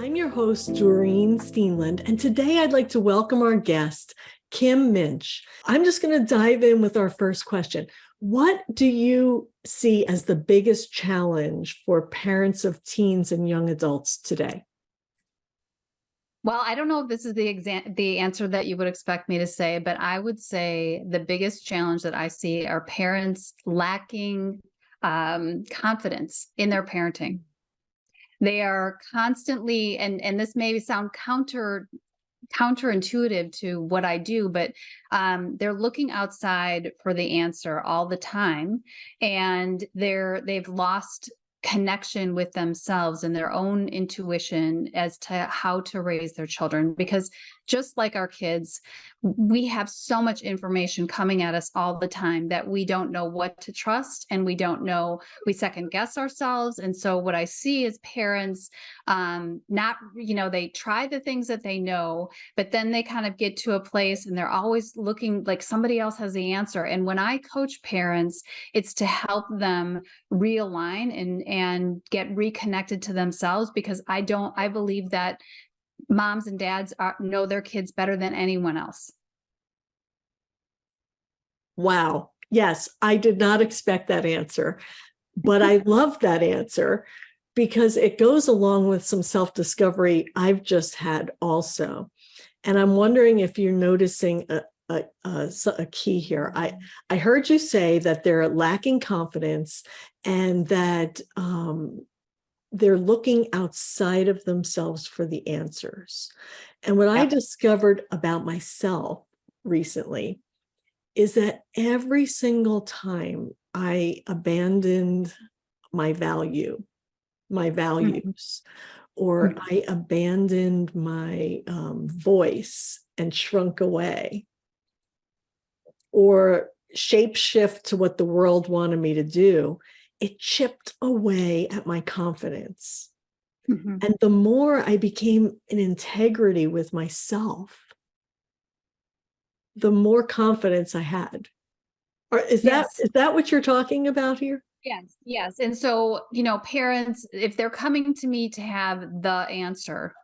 I'm your host, Doreen Steenland, and today I'd like to welcome our guest, Kim Muench. I'm just going to dive in with our first question. What do you see as the biggest challenge for parents of teens and young adults today? Well, I don't know if this is the answer that you would expect me to say, but I would say the biggest challenge that I see are parents lacking confidence in their parenting. They are constantly, and this may sound counterintuitive to what I do, but they're looking outside for the answer all the time, and they've lost connection with themselves and their own intuition as to how to raise their children. Because just like our kids, we have so much information coming at us all the time that we don't know what to trust, and we second guess ourselves. And so what I see is parents they try the things that they know, but then they kind of get to a place and they're always looking like somebody else has the answer. And when I coach parents, it's to help them realign and get reconnected to themselves, because I believe that moms and dads know their kids better than anyone else. Wow. Yes, I did not expect that answer, but I love that answer because it goes along with some self-discovery I've just had also. And I'm wondering if you're noticing a key here. I heard you say that they're lacking confidence and that they're looking outside of themselves for the answers. And what I discovered about myself recently is that every single time I abandoned my values, or I abandoned my voice and shrunk away, or shapeshift to what the world wanted me to do, it chipped away at my confidence. Mm-hmm. And the more I became in integrity with myself, the more confidence I had. Or is that what you're talking about here? Yes. And so, parents, if they're coming to me to have the answer,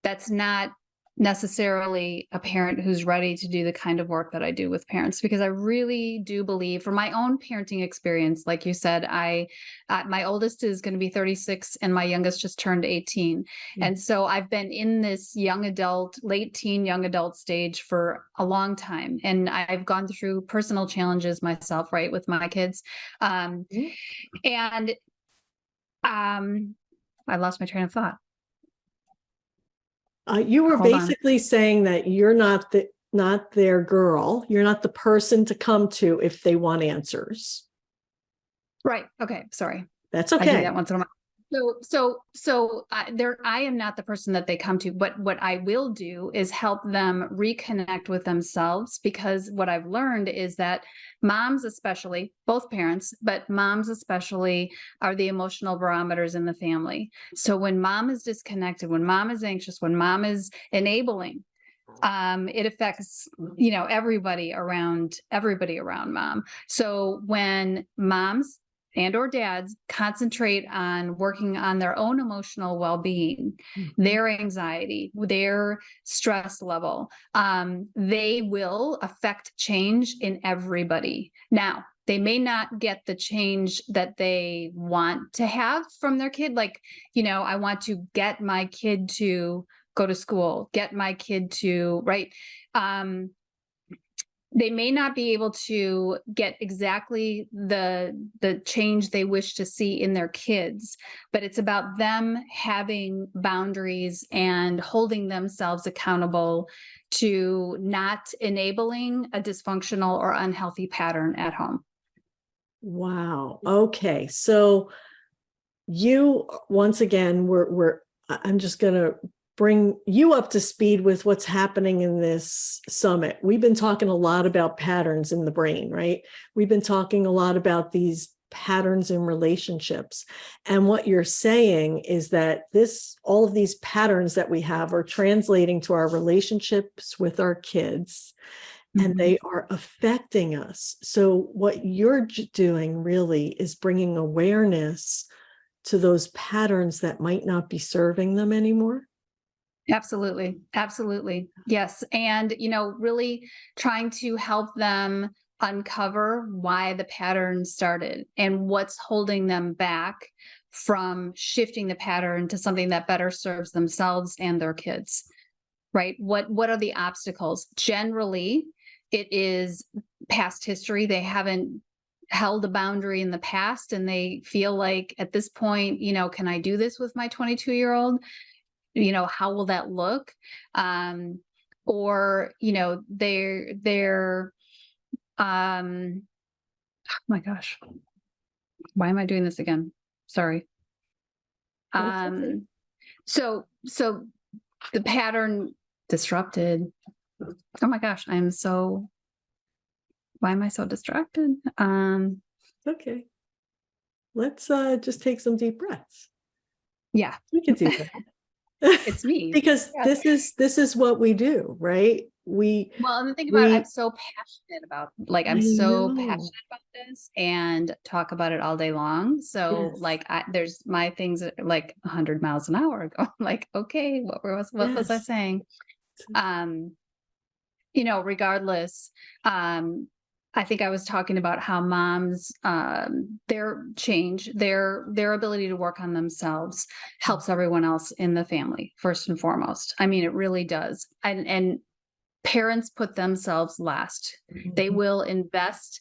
that's not necessarily a parent who's ready to do the kind of work that I do with parents, because I really do believe, from my own parenting experience, like you said, my oldest is going to be 36 and my youngest just turned 18. Mm-hmm. And so I've been in this late teen, young adult stage for a long time. And I've gone through personal challenges myself, right, with my kids. And I lost my train of thought. You were basically saying that you're not their girl. You're not the person to come to if they want answers. Right. Okay. Sorry. That's okay. I do that once in a while. So I am not the person that they come to, but what I will do is help them reconnect with themselves, because what I've learned is that moms, especially, both parents, but moms especially, are the emotional barometers in the family. So when mom is disconnected, when mom is anxious, when mom is enabling, it affects, everybody around mom. So when moms and or dads concentrate on working on their own emotional well-being, their anxiety, their stress level, they will affect change in everybody. Now, they may not get the change that they want to have from their kid. Like, I want to get my kid to go to school, get my kid to, right? They may not be able to get exactly the change they wish to see in their kids, but it's about them having boundaries and holding themselves accountable to not enabling a dysfunctional or unhealthy pattern at home. Wow. Okay. So you, once again, I'm just going to bring you up to speed with what's happening in this summit. We've been talking a lot about patterns in the brain, right? We've been talking a lot about these patterns in relationships. And what you're saying is that all of these patterns that we have are translating to our relationships with our kids, and they are affecting us. So what you're doing really is bringing awareness to those patterns that might not be serving them anymore. Absolutely. Absolutely. Yes. And, really trying to help them uncover why the pattern started and what's holding them back from shifting the pattern to something that better serves themselves and their kids. Right? What are the obstacles? Generally, it is past history. They haven't held a boundary in the past and they feel like at this point, can I do this with my 22-year-old? How will that look? Or, they're oh my gosh, why am I doing this again? Sorry. That's okay. So the pattern disrupted. Oh my gosh, why am I so distracted? Okay. Let's just take some deep breaths. Yeah, We can do that. it's me. Because Yes. this is what we do, right? Well, and the thing about it, I'm so I passionate know. about this and talk about it all day long. So Yes. there's my things that are like 100 miles an hour going like, okay, what was I Yes. saying? Um, regardless, I think I was talking about how moms, their ability to work on themselves helps everyone else in the family, first and foremost. I mean, it really does. And parents put themselves last. They Mhm. will invest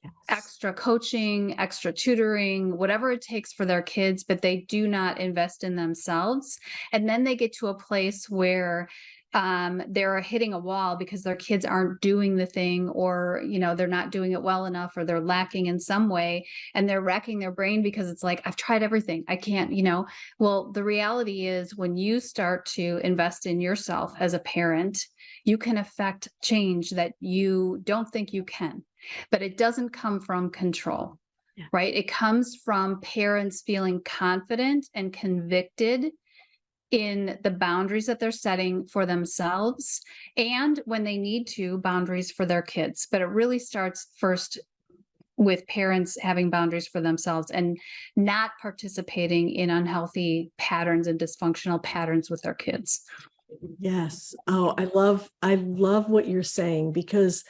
Yes. extra coaching, extra tutoring, whatever it takes for their kids, but they do not invest in themselves. And then they get to a place where they're hitting a wall because their kids aren't doing the thing, or they're not doing it well enough, or they're lacking in some way, and they're racking their brain because it's like, I've tried everything, I can't. Well, the reality is when you start to invest in yourself as a parent, you can affect change that you don't think you can, but it doesn't come from control. Yeah. Right? It comes from parents feeling confident and convicted in the boundaries that they're setting for themselves, and when they need to, boundaries for their kids. But it really starts first with parents having boundaries for themselves and not participating in unhealthy patterns and dysfunctional patterns with their kids. Yes. Oh, I love what you're saying, because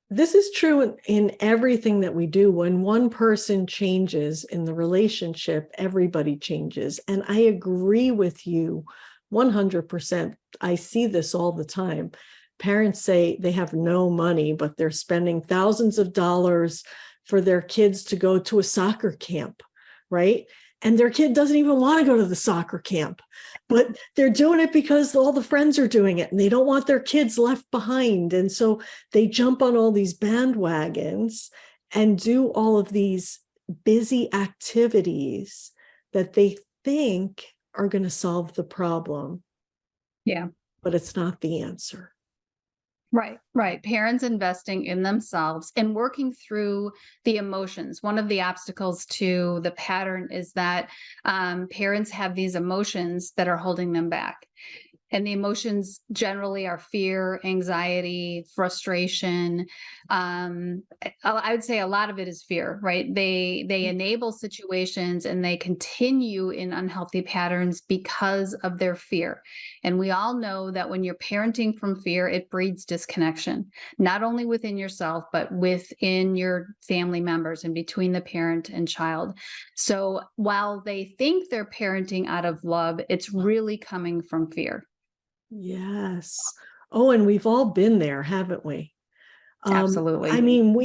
this is true in everything that we do. When one person changes in the relationship, everybody changes. And I agree with you 100%. I see this all the time. Parents say they have no money, but they're spending thousands of dollars for their kids to go to a soccer camp, right? And their kid doesn't even want to go to the soccer camp, but they're doing it because all the friends are doing it and they don't want their kids left behind. And so they jump on all these bandwagons and do all of these busy activities that they think are going to solve the problem, Yeah. but it's not the answer. Right, right. Parents investing in themselves and working through the emotions. One of the obstacles to the pattern is that parents have these emotions that are holding them back. And the emotions generally are fear, anxiety, frustration. I would say a lot of it is fear, right? They enable situations and they continue in unhealthy patterns because of their fear. And we all know that when you're parenting from fear, it breeds disconnection, not only within yourself, but within your family members and between the parent and child. So while they think they're parenting out of love, it's really coming from fear. Yes. Oh, and we've all been there, haven't we? I Absolutely. mean,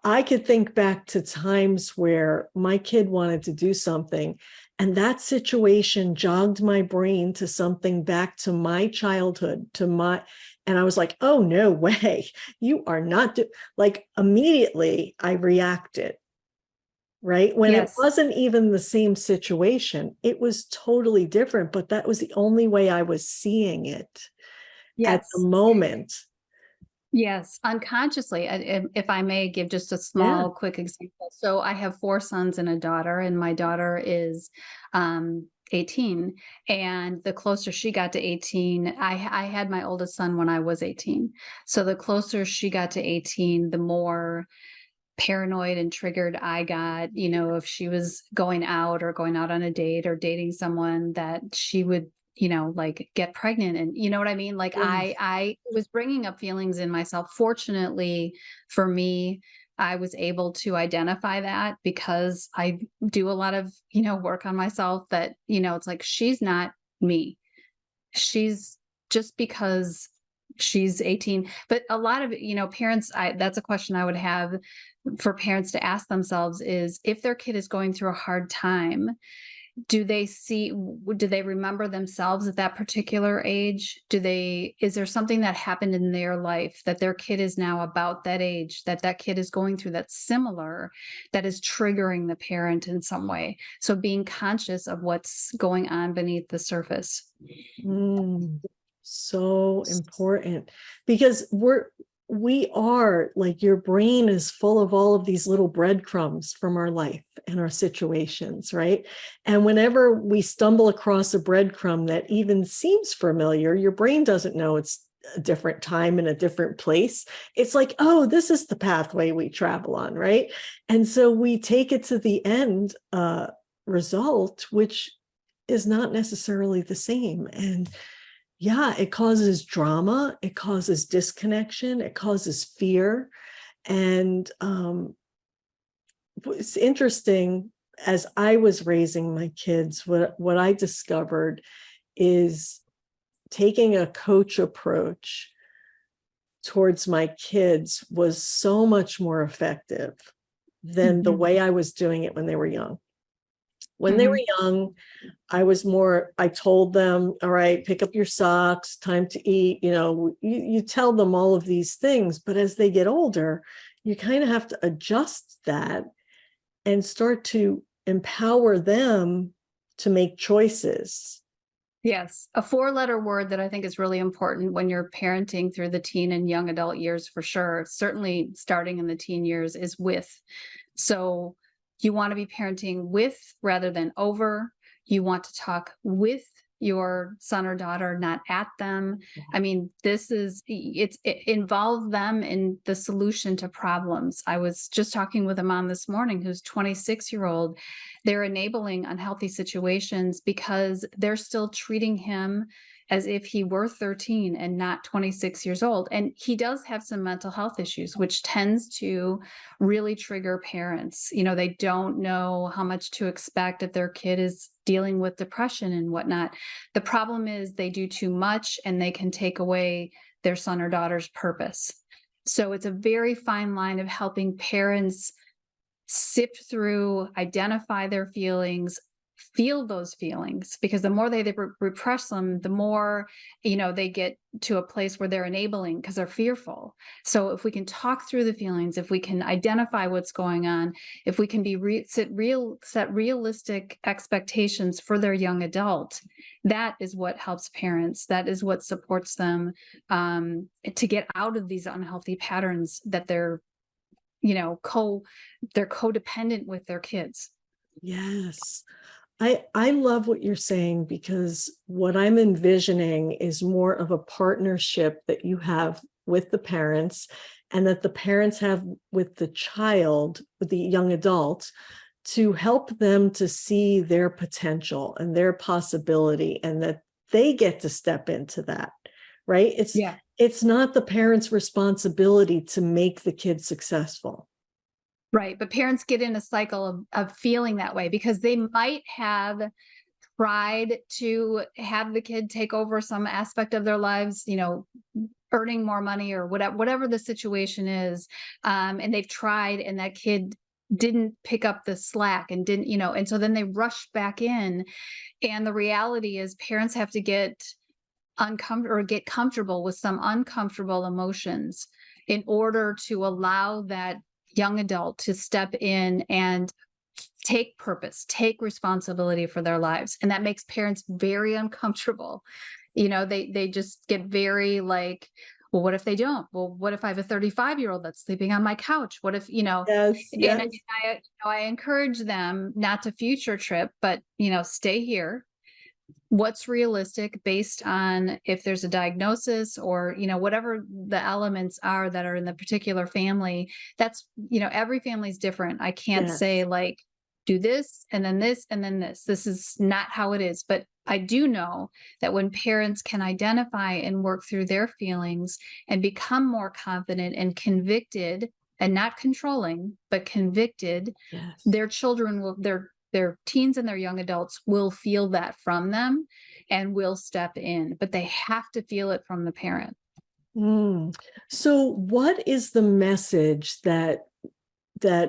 I could think back to times where my kid wanted to do something, and that situation jogged my brain to something back to my childhood, and I was like, oh, no way. You are not like, immediately I reacted, right? When it Yes. wasn't even the same situation, it was totally different, but that was the only way I was seeing it at the Yes. moment. Yes. Unconsciously, if I may give just a Yeah. small, quick example. So I have 4 sons and a daughter, and my daughter is 18. And the closer she got to 18, I had my oldest son when I was 18. So the closer she got to 18, the more paranoid and triggered I got, you know, if she was going out or going out on a date or dating someone, that she would, you know, like get pregnant, and you know what I mean? Like Yes. I was bringing up feelings in myself. Fortunately for me, I was able to identify that because I do a lot of, you know, work on myself, that, you know, it's like, she's not me. She's just because she's 18. But a lot of, you know, parents, that's a question I would have for parents to ask themselves, is if their kid is going through a hard time, do they remember themselves at that particular age? Is there something that happened in their life that their kid is now about that age, that that kid is going through, that's similar, that is triggering the parent in some way? So being conscious of what's going on beneath the surface. Mm, so important because we are like, your brain is full of all of these little breadcrumbs from our life and our situations, right? And whenever we stumble across a breadcrumb that even seems familiar, your brain doesn't know it's a different time and a different place. It's like, oh, this is the pathway we travel on, right? And so we take it to the end result, which is not necessarily the same. And yeah, it causes drama, it causes disconnection, it causes fear. And it's interesting, as I was raising my kids, what I discovered is taking a coach approach towards my kids was so much more effective than the Mhm. way I was doing it when they were young. When they were Mhm. young, I told them, all right, pick up your socks, time to eat. You know, you tell them all of these things, but as they get older, you kind of have to adjust that and start to empower them to make choices. Yes, a four-letter word that I think is really important when you're parenting through the teen and young adult years, for sure, certainly starting in the teen years, is with. So you want to be parenting with rather than over. You want to talk with your son or daughter, not at them. I mean, it involve them in the solution to problems. I was just talking with a mom this morning who's 26-year-old. They're enabling unhealthy situations because they're still treating him as if he were 13 and not 26 years old. And he does have some mental health issues, which tends to really trigger parents. You know, they don't know how much to expect if their kid is dealing with depression and whatnot. The problem is they do too much and they can take away their son or daughter's purpose. So it's a very fine line of helping parents sift through, identify their feelings, feel those feelings, because the more they repress them, the more, you know, they get to a place where they're enabling because they're fearful. So if we can talk through the feelings, if we can identify what's going on, if we can set realistic expectations for their young adult, that is what helps parents. That is what supports them to get out of these unhealthy patterns that they're, you know, they're codependent with their kids. Yes. I love what you're saying, because what I'm envisioning is more of a partnership that you have with the parents and that the parents have with the child, with the young adult, to help them to see their potential and their possibility, and that they get to step into that, right? Yeah. It's not the parents' responsibility to make the kid successful. Right. But parents get in a cycle of feeling that way because they might have tried to have the kid take over some aspect of their lives, you know, earning more money or whatever the situation is. And they've tried, and that kid didn't pick up the slack and didn't, you know, and so then they rush back in. And the reality is parents have to get uncomfortable or get comfortable with some uncomfortable emotions in order to allow that young adult to step in and take purpose, take responsibility for their lives. And that makes parents very uncomfortable. You know, they just get very like, well, what if they don't? Well, what if I have a 35-year-old that's sleeping on my couch? What if, you know, Yes, and yes. I encourage them not to future trip, but, you know, stay here, what's realistic based on if there's a diagnosis or, whatever the elements are that are in the particular family. That's, every family's different. I can't say Yes. like, do this and then this and then this. This is not how it is. But I do know that when parents can identify and work through their feelings and become more confident and convicted and not controlling, but convicted, Yes. their children will, their teens and their young adults will feel that from them and will step in, but they have to feel it from the parent. Mm. So what is the message that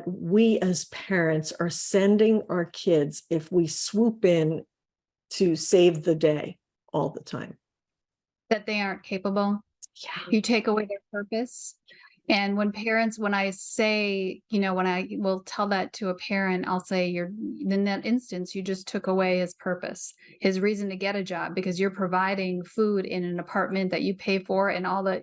we as parents are sending our kids if we swoop in to save the day all the time? That they aren't capable. Yeah. You take away their purpose. And when I say, when I will tell that to a parent, I'll say, in that instance, you just took away his purpose, his reason to get a job, because you're providing food in an apartment that you pay for and all the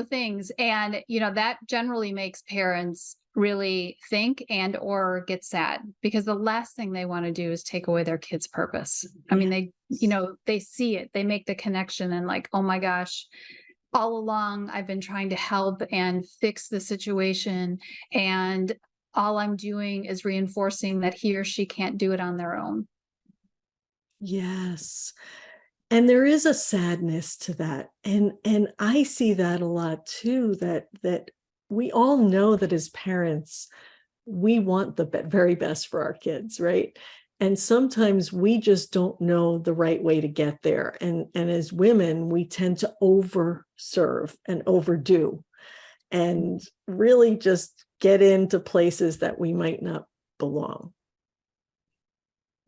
things. And, that generally makes parents really think and or get sad, because the last thing they want to do is take away their kid's purpose. I mean, Yeah. they see it, they make the connection and like, oh my gosh, all along I've been trying to help and fix the situation, and all I'm doing is reinforcing that he or she can't do it on their own. Yes. And there is a sadness to that. And I see that a lot too, that we all know that as parents, we want the very best for our kids, right? And sometimes we just don't know the right way to get there. And as women, we tend to overserve and overdo and really just get into places that we might not belong.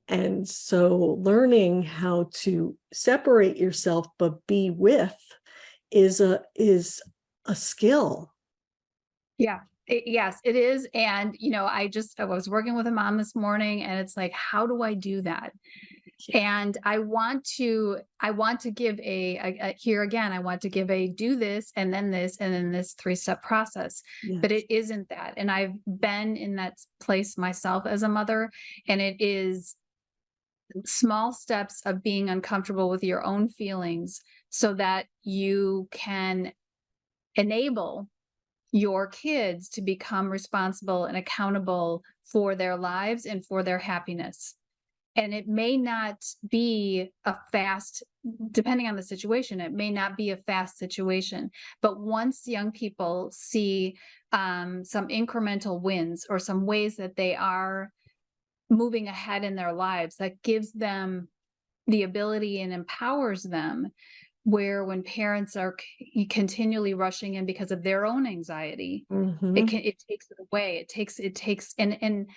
And so learning how to separate yourself but be with is a skill. Yeah. Yes, it is. And, I was working with a mom this morning and it's like, how do I do that? Yeah. And I want to give here again, I want to give a do this and then this 3-step process, but Yes. it isn't that. And I've been in that place myself as a mother, and it is small steps of being uncomfortable with your own feelings so that you can enable your kids to become responsible and accountable for their lives and for their happiness. And it may not be a fast, depending on the situation, it may not be a fast situation. But once young people see some incremental wins or some ways that they are moving ahead in their lives, that gives them the ability and empowers them. Where when parents are continually rushing in because of their own anxiety, Mhm. it takes it away. It takes and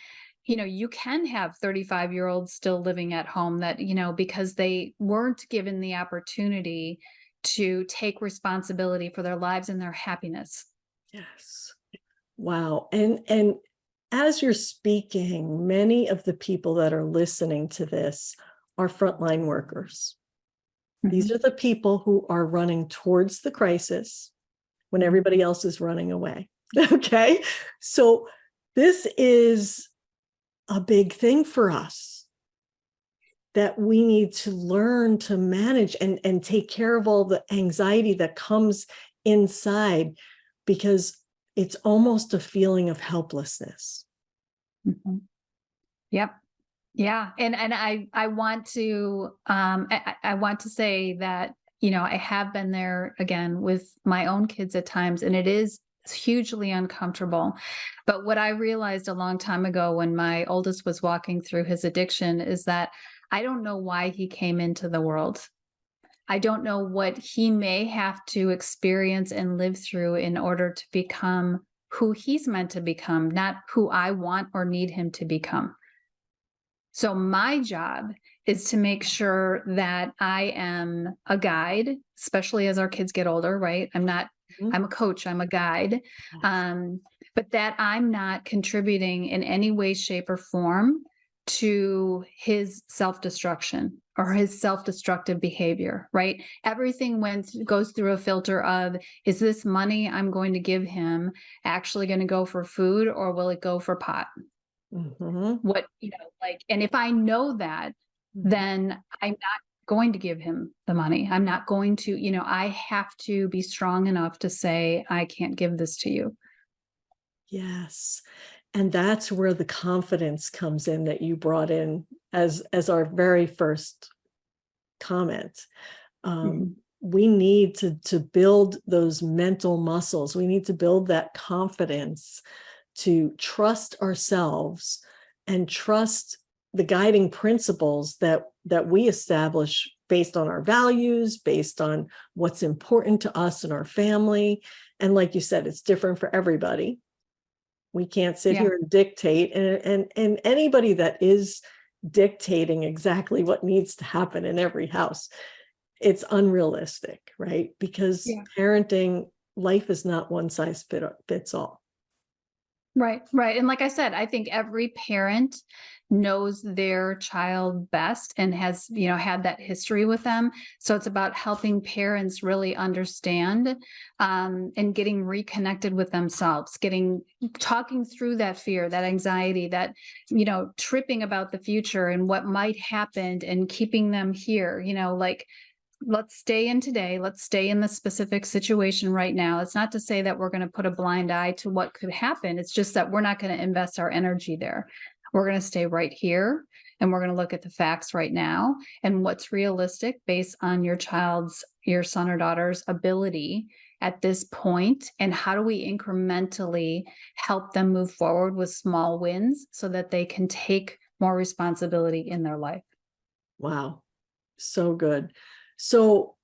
you can have 35-year-olds still living at home that, because they weren't given the opportunity to take responsibility for their lives and their happiness. Yes. Wow. And as you're speaking, many of the people that are listening to this are frontline workers. These Mhm. are the people who are running towards the crisis when Mhm. everybody else is running away. Okay. So this is a big thing for us that we need to learn to manage and take care of all the anxiety that comes inside because it's almost a feeling of helplessness. Mhm. Yep. Yeah. And I want to I want to say that, I have been there again with my own kids at times, and it is hugely uncomfortable. But what I realized a long time ago when my oldest was walking through his addiction is that I don't know why he came into the world. I don't know what he may have to experience and live through in order to become who he's meant to become, not who I want or need him to become. So my job is to make sure that I am a guide, especially as our kids get older, right? Mhm. I'm a coach, I'm a guide. Yes. Um, but that I'm not contributing in any way, shape, or form to his self-destruction or his self-destructive behavior, right? Everything goes through a filter of, is this money I'm going to give him actually going to go for food, or will it go for pot? Mhm. Like, and if I know that, then I'm not going to give him the money. I'm not going to, I have to be strong enough to say, I can't give this to you. Yes. And that's where the confidence comes in that you brought in as our very first comment. Mhm. We need to build those mental muscles. We need to build that confidence to trust ourselves and trust the guiding principles that we establish based on our values, based on what's important to us and our family. And like you said, it's different for everybody. We can't sit Yeah. here and dictate, and anybody that is dictating exactly what needs to happen in every house, it's unrealistic, right? Because Yeah. parenting, life is not one size fits all. Right, right. And like I said, I think every parent knows their child best and has, had that history with them. So it's about helping parents really understand and getting reconnected with themselves, talking through that fear, that anxiety, that, tripping about the future and what might happen and keeping them here, like let's stay in today. Let's stay in the specific situation right now. It's not to say that we're going to put a blind eye to what could happen. It's just that we're not going to invest our energy there. We're going to stay right here and we're going to look at the facts right now and what's realistic based on your son or daughter's ability at this point, and how do we incrementally help them move forward with small wins so that they can take more responsibility in their life. Wow, so good. So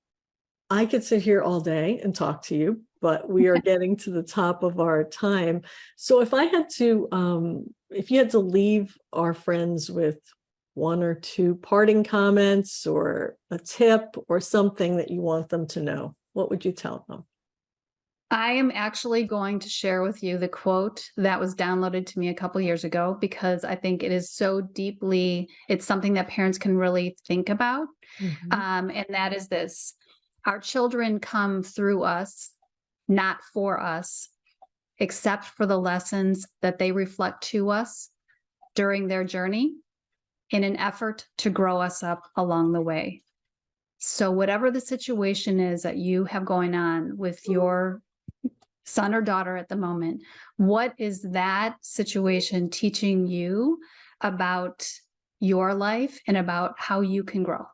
I could sit here all day and talk to you, but we are getting to the top of our time. So if you had to leave our friends with one or two parting comments or a tip or something that you want them to know, what would you tell them? I am actually going to share with you the quote that was downloaded to me a couple years ago because I think it is so deeply, it's something that parents can really think about. Mhm. And that is this: our children come through us, not for us, except for the lessons that they reflect to us during their journey in an effort to grow us up along the way. So, whatever the situation is that you have going on with your son or daughter at the moment, what is that situation teaching you about your life and about how you can grow?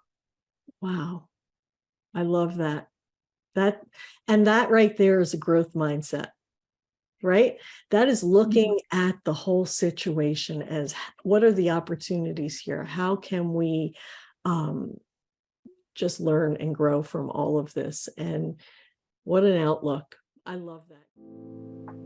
Wow, I love that. That right there is a growth mindset, right? That is Mhm. looking at the whole situation as what are the opportunities here? How can we um, just learn and grow from all of this? And what an outlook. I love that.